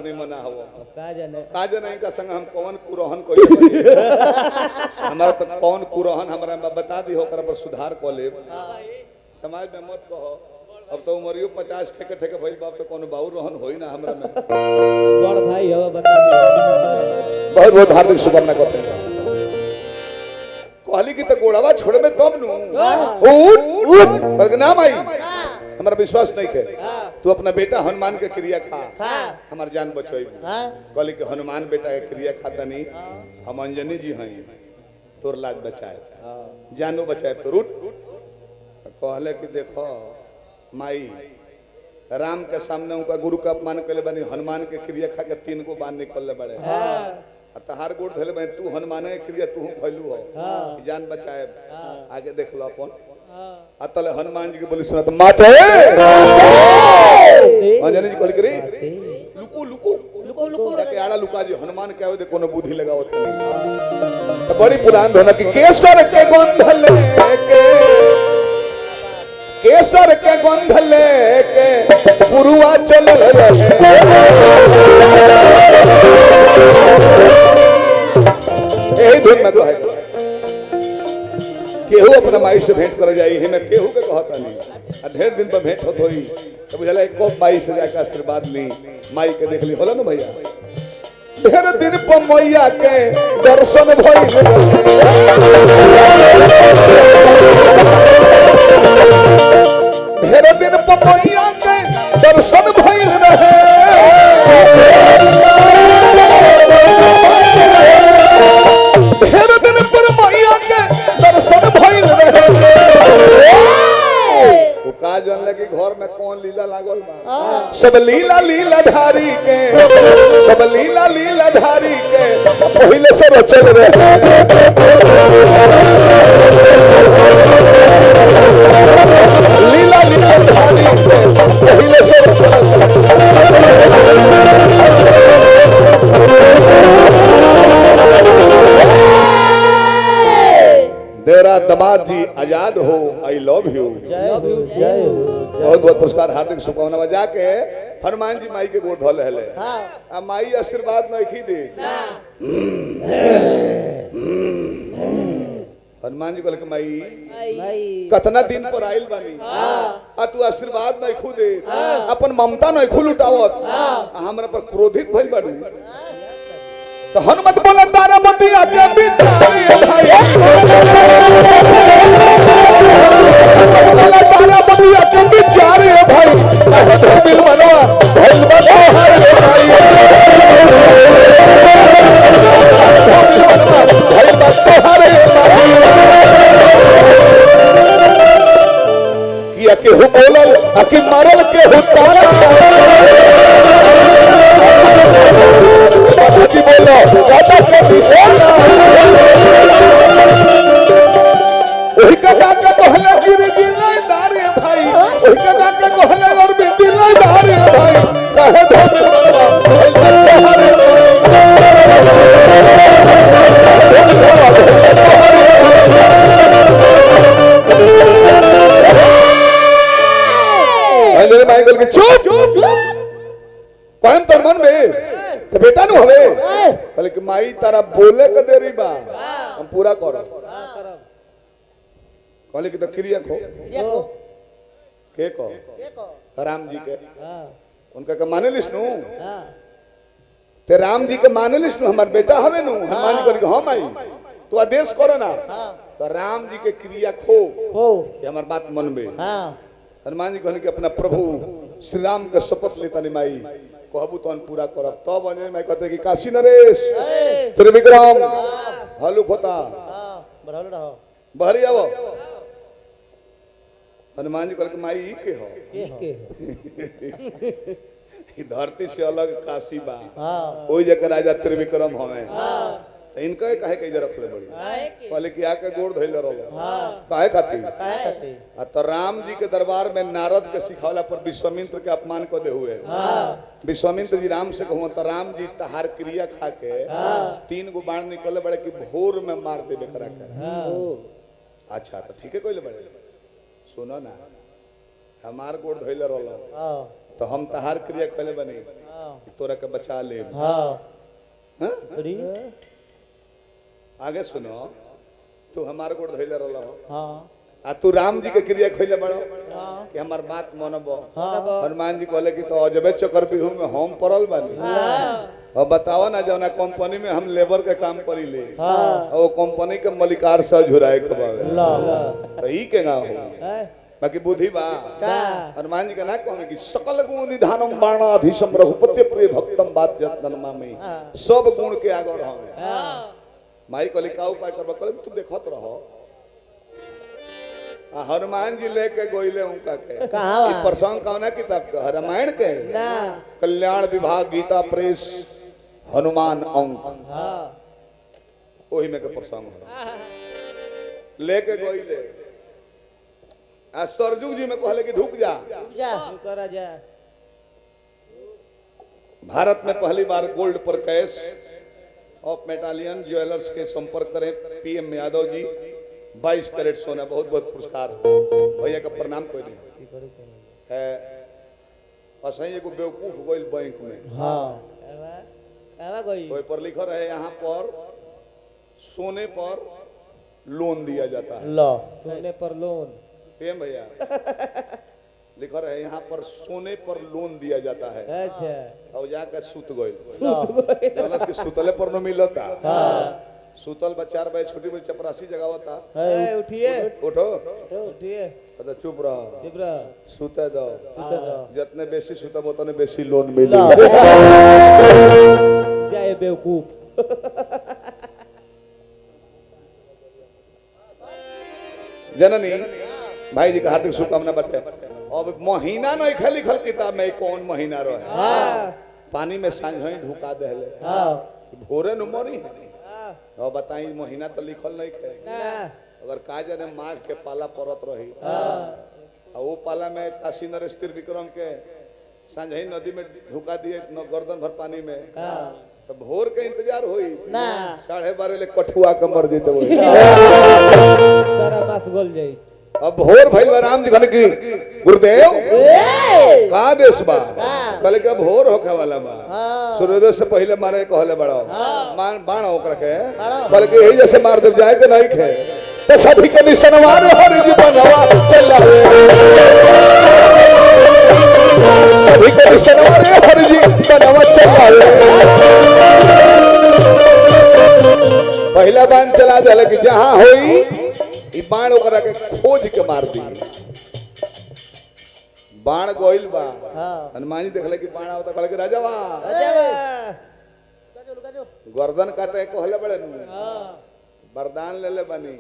निमना हो का जाने का संग हम कौन कुरहन कोई हमारा तो कौन कुरहन हमरा बता दी हो पर सुधार को ले समाज में मत कहो अब तो उमरियो 50 ठेके ठेके भइल बाप तो कोनो बाऊ रहन होई ना हमरा में बड़ भाई हो बता दी बहुत बहुत हार्दिक शुभकामना करते हैं कहली की तो गोड़ावा छोड़े में तब नु उठ बदनाम आई हमारा विश्वास नहीं है तू अपना बेटा हनुमान के क्रिया खा हमार जान बचोई कहली कि हनुमान बेटा के क्रिया खाता नहीं हम अंजनी जी हैं तोर लाज बचाए जानो बचाए तो रूट कहले कि देखो माई राम के सामने उनका गुरु का अपमान कर बनी हनुमान के क्रिया खा के 3 गो बाण निकल बड़े तहार गोड़ धले बनी तू हनुमान के क्रिया तू खैलू हो जान बचाए आगे देख लो अपन अतल हनुमान जी के बोली सुना तो माते अंजनी जी कहली करी लुको लुको लुको लुको जाके आड़ा लुका जी हनुमान के आवे दे कोनो बुद्धि लगावत नहीं तो बड़ी पुरान धोना कि केसर के गंध लेके केसर के गंध लेके पुरुआ चल रहे यही धुन में कहे केहू अपना माई से भेंट कर जाई है मैं केहू के कहता नहीं ढेर दिन पर भेंट होत होई तो बुझला एक माई से जाके आशीर्वाद ली माई के देख ली होला ना भैया ढेर दिन पर मैया के दर्शन भइल ढेर दिन पर मैया के दर्शन भइल रहे ढेर दिन पर मैया के दर्शन भइल रहे वो का जानले कि घर में कौन लीला लागल बा सब लीला लीला धारी के सब लीला लीला धारी के पहले से रचल रहे लीला लीला धारी के पहले से रचल देरा दमाद जी आजाद हो आई लव यू बहुत बहुत पुरस्कार हार्दिक शुभकामना बजा के हनुमान जी माई के गोड़ धो ले आ माई आशीर्वाद नहीं दी हनुमान जी कहल के माई कतना दिन पर आइल बानी आ तू आशीर्वाद नहीं खू दे अपन ममता नहीं खू लुटावत हमरा पर क्रोधित भइल बाड़ू तो हनुमत बोला तारा बतिया के बिचारे भाई बोला तारा बतिया के बिचारे भाई कहे तो मिल मनवा भइल बनो हरे भाई भइल बनो हरे भाई किया के हो बोलल आकि मारल के हो तारा बाजी बोलो गाता के दिशाना ओही का काका कहले गिर गिलाई दारे भाई ओही का काका कहले और भी दिलाई दारे भाई कहे धोबी बनवा भइल बनो हरे अंजलि माई बोल के चुप कौन तर मन में तो बेटा नु हवे बोले कि माई तारा बोले के देरी बा हम पूरा करब कहले कि तो क्रिया खो के को राम जी के उनका के माने लिस नु ते राम जी के माने लिस नु हमार बेटा हवे नु हनुमान जी कहले हां माई तू आदेश करो ना तो राम जी के क्रिया खो ये हमार बात मन में हनुमान जी कहने कि अपना प्रभु श्री राम के शपथ लेता नहीं माई कहबू तो पूरा करब तब अंजनी माई कहते कि काशी नरेश त्रिविक्रम हलुक होता बहरी आवो हनुमान जी कहल माई ई के हो ई धरती से अलग काशी बा ओई जगह राजा त्रिविक्रम हवे तो इनका कहे के रख ले बड़ी कहले कि आके गोड़ धइले रहलो काहे खातिर आ तो राम जी के दरबार में नारद के सिखावला पर विश्वामित्र के अपमान कर दे हुए विश्वामित्र जी राम से कहूं तो राम जी तहार क्रिया खा के 3 गो बाण निकले बड़े कि भोर में मार देबे करा के अच्छा तो ठीक है कहले बड़े सुनो ना हमार गोड़ धइले रहलो तो हम तहार क्रिया कहले बनी तोरा के बचा ले। हाँ हाँ? अरे आगे सुनो, तू हमारे को धैले रहल हो हाँ आ तू राम जी के क्रिया खोले बड़ो हाँ कि हमार बात मानबो। हाँ हनुमान जी कहले कि तो अजबे चक्कर भी में हम पड़ल बानी। अब बताओ ना जौना कंपनी में हम लेबर के काम करी ले हाँ वो कंपनी के मलिकार से झुराए के बावे ला तो ई के गाँव हो है बाकी बुद्धि बा। का हनुमान जी का ना कहने कि सकल गुण निधानम बाणाधीशम रघुपति प्रिय भक्तम बात जतनमा में सब गुण के आगे रहो। हाँ माई कहली का उपाय करबा कहले तू देखत रहो। हनुमान जी लेके गोइले उनका के कहाँ बा? ई प्रसंग कौना किताब का रामायण के ना कल्याण विभाग गीता प्रेस हनुमान अंक हाँ वही में के प्रसंग हो लेके गोइले आ सरजुग जी में कहले कि ढुक जा। जा करा जा भारत में पहली बार गोल्ड पर कैश ऑफ मेटालियन ज्वेलर्स के संपर्क करें पीएम यादव जी 22 कैरेट सोना बहुत बहुत पुरस्कार भैया का प्रणाम कोई नहीं है। असही एगो बेवकूफ गोइल बैंक में हाँ आवा गई कोई पर लिखा रहे यहाँ पर सोने पर लोन दिया जाता है। ला सोने पर लोन पीएम भैया लिखा रहे यहाँ पर सोने पर लोन दिया जाता है अच्छा और जाकर सुत गोइल ला के सुतले पर न मिलता हाँ सुतल बच्चार भाई छोटी बड़ी चपरासी जगह होता है उठिए उठो उठिए अच्छा चुप रहो चिपरा सुते दो सुते दो जितने बेसी सुतब उतने बेसी लोन मिले। जाए बेवकूफ जननी भाई जी का हार्दिक शुभकामना बटे। अब महीना नहीं खे लिखल किताब में कौन महीना रहे हाँ पानी में सांझ ही ढुका देले हाँ भोरे न मरी है। हाँ अब बताई महीना तो लिखल नहीं खे ना अगर का जाने माघ के पाला परत रही हाँ और वो पाला में काशी नरेश त्रिविक्रम के सांझ ही नदी में ढुका दिए गर्दन भर पानी में हाँ तो भोर के इंतजार हुई ना 12:30 ले कठुआ के मर जेते वही। सारा मास गोल जाई अब भोर भइल बा राम जी कहने की गुरुदेव का देश बा कहले कि अब भोर होखे वाला बा सूर्योदय से पहले मारे कहले बड़ा मान बाण ओकरा के कहले कि यही जैसे मार देव जाए के नहीं खे तो सभी के निसनवार हरि जी बनवा चल रहे सभी के निसनवार हरि जी बनवा चल रहे। पहला बाण चला दे कि जहां होई ई बाण ओकरा के खोज के मार दी। बाण गोइल बा हनुमान जी देखले कि बाण आवता कहले कि राजावा गर्दन काटे कहले बड़े वरदान ले ले बनी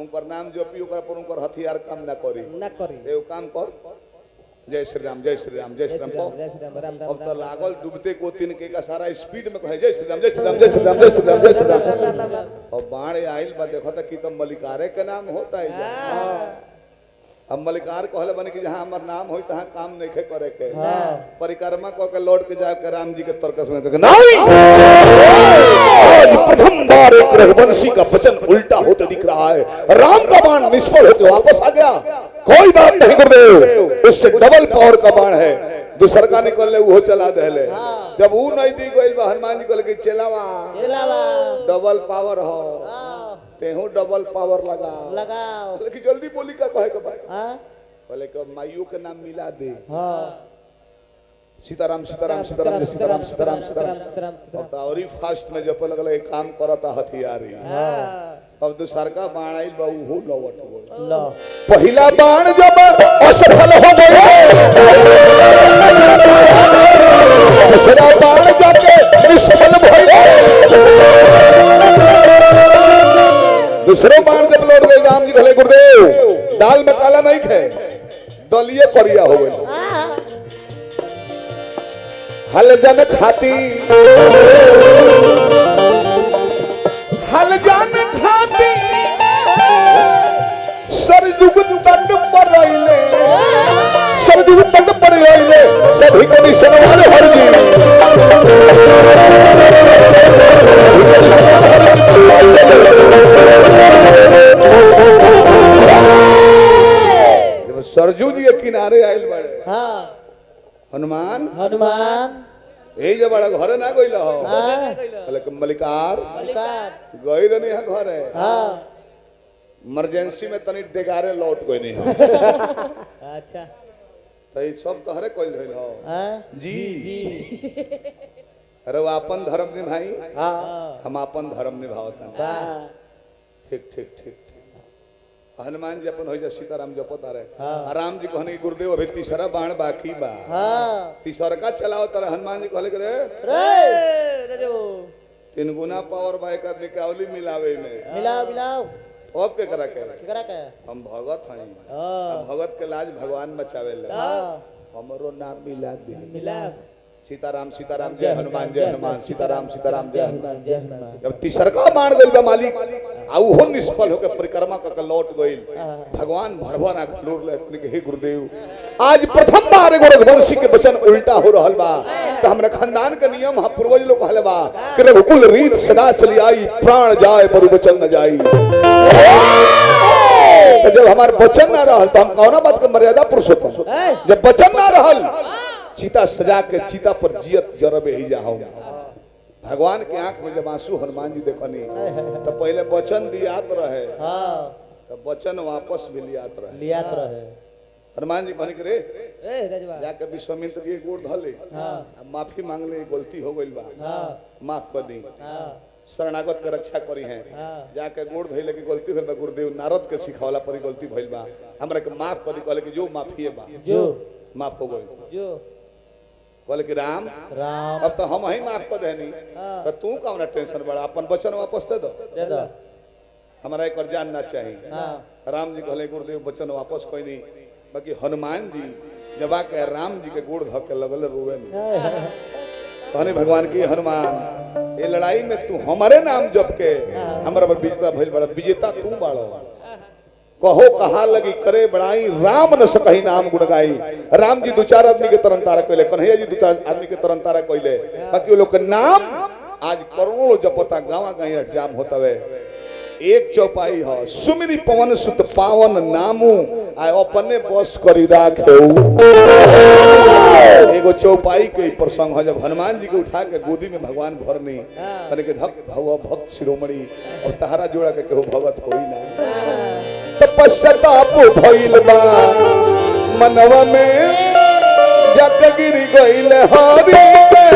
उनकर नाम जोपी ओकरा पर उनकर हथियार काम ना करी ना करी एगो काम कर जय श्री राम जय श्री राम जय श्री राम को जय श्री राम राम अब तो लागल डूबते को तीन के का सारा स्पीड में कहे जय श्री राम जय श्री राम जय श्री राम जय श्री राम जय श्री राम और बाण आइल बा देखो तो कि तो मलिकारे के नाम होता है। हम मलिकार कहले बने कि जहाँ हमार नाम होई तहाँ काम नहीं खे करे के परिक्रमा को के लौट के जाके राम जी के तर्कस में कहे नहीं आज प्रथम बार एक रघुवंशी का वचन उल्टा होते दिख रहा है। राम का बाण निष्फल होते वापस आ गया कोई बात नहीं गुरुदेव उससे डबल पावर का बाण है दूसर का निकल ले वो चला दे जब वो नहीं दी गई हनुमान जी कहले कि चलावा डबल पावर हो तेहू डबल पावर लगाओ लेकिन जल्दी बोली का कहे के भाई बोले कि माइयों के नाम मिला दे सीताराम सीताराम सीताराम सीताराम सीताराम सीताराम अब तो और ही फास्ट में जब लगल एक काम करता हथियारी अब दूसर का बाण आइल बा वो लौट गो पहला बाण जब असफल हो गया दूसरा बाण जाके निष्फल भइल दूसरो बाण जब लौट गए राम जी कहले गुरुदेव दाल में काला नहीं खे दलिए करिया हो गए हल जन खाती हल जन खाती सरजुग तट पर आइले सरजुग तट पर आइले सभी को निसनवार हर जी सरजू जी के किनारे आइल बड़े हनुमान हनुमान ए जे बड़ा घरे ना गइल हो हाँ कहले कि मलिकार मलिकार गई रहनी है घरे हाँ इमरजेंसी में तनी डेगारे लौट गई नहीं है अच्छा तो ये सब तोहरे कोई धइल हो हाँ जी जी अरे वो अपन धर्म निभाई हाँ हम अपन धर्म निभावता वाह ठीक ठीक ठीक हनुमान जी अपन हो जा सीताराम जपत आ रहे हाँ। राम जी कहने की गुरुदेव अभी तीसरा बाण बाकी बा हाँ तीसरा का चलाओ तारा हनुमान जी कहले रे रे रजो 3 गुना पावर बाय कर निकावली मिलावे में मिलाओ मिलाओ अब के करा के केकरा के हम भगत हई हाँ भगत के लाज भगवान बचावे ले हाँ हमरो नाम मिला दे मिला सीताराम सीताराम जय हनुमान सीताराम सीताराम जय हनुमान जय हनुमान जब तीसरका मार गइल बा मालिक आ उहो निष्फल होकर परिक्रमा क लौट गइल भगवान भरभर आंख लोर ले कहने के हे गुरुदेव आज प्रथम बार एगो रघुवंशी के वचन उल्टा हो रहल बा त हमरा खानदान के नियम हम पूर्वज लोग कहले बा कि रघुकुल रीत सदा चली आई प्राण जाए पर वचन न जाई तो जब हमार वचन ना रहल तो हम कौना बात के मर्यादा पुरुषोत्तम जब वचन ना रहल चीता सजा के चीता पर जियत जरबे ही जाऊं भगवान के आंख में जब आंसू हनुमान जी देखनी तो पहले वचन दियात रहे हाँ तो वचन वापस भी लियात रहे लियात रहे हनुमान जी कहने के रे ए रजवा जाके विश्वामित्र जी के गोड़ धले हाँ माफी मांग ले गलती हो गइल बा हाँ माफ कर दी हाँ शरणागत के रक्षा करी है हाँ जाके गोड़ धइले की गलती भइल बा गुरुदेव नारद के सिखावला पर गलती भइल बा हमरा के माफ कर दी कहले कि जो माफी है बा जो माफ हो गई जो कहले कि राम राम अब तो हम ही माफ कर देनी हाँ तो तू कौन टेंशन बड़ा अपन वचन वापस दे दो दे दो हमारा एक और जानना चाहिए हाँ राम जी कहले गुरुदेव वचन वापस कोई नहीं बाकी हनुमान जी जब आके राम जी के गोड़ धो के लगल रोवे नहीं कहने भगवान की हनुमान ये लड़ाई में तू हमारे नाम जप के हमारा पर विजेता भइल बड़ा विजेता तू बाड़ो कहो कहा लगी करे बड़ाई राम न सकही नाम गुण गाई राम जी 2-4 आदमी के तरन तारा कहले कन्हैया जी 2-4 आदमी के तरन तारा कहले बाकी वो लोग के नाम आज करोड़ों जपता गावा गाई जाम होता है एक चौपाई है सुमिरी पवन सुत पावन नामू आ अपने बस करी राखे एगो चौपाई के प्रसंग है जब हनुमान जी के उठा के गोदी में भगवान भरनी कहने के धक भव भक्त शिरोमणि और तहरा जोड़ा के केहू भगत होई ना तपस्ताप भइल बा मनवा में जक गिरी गइल हरि के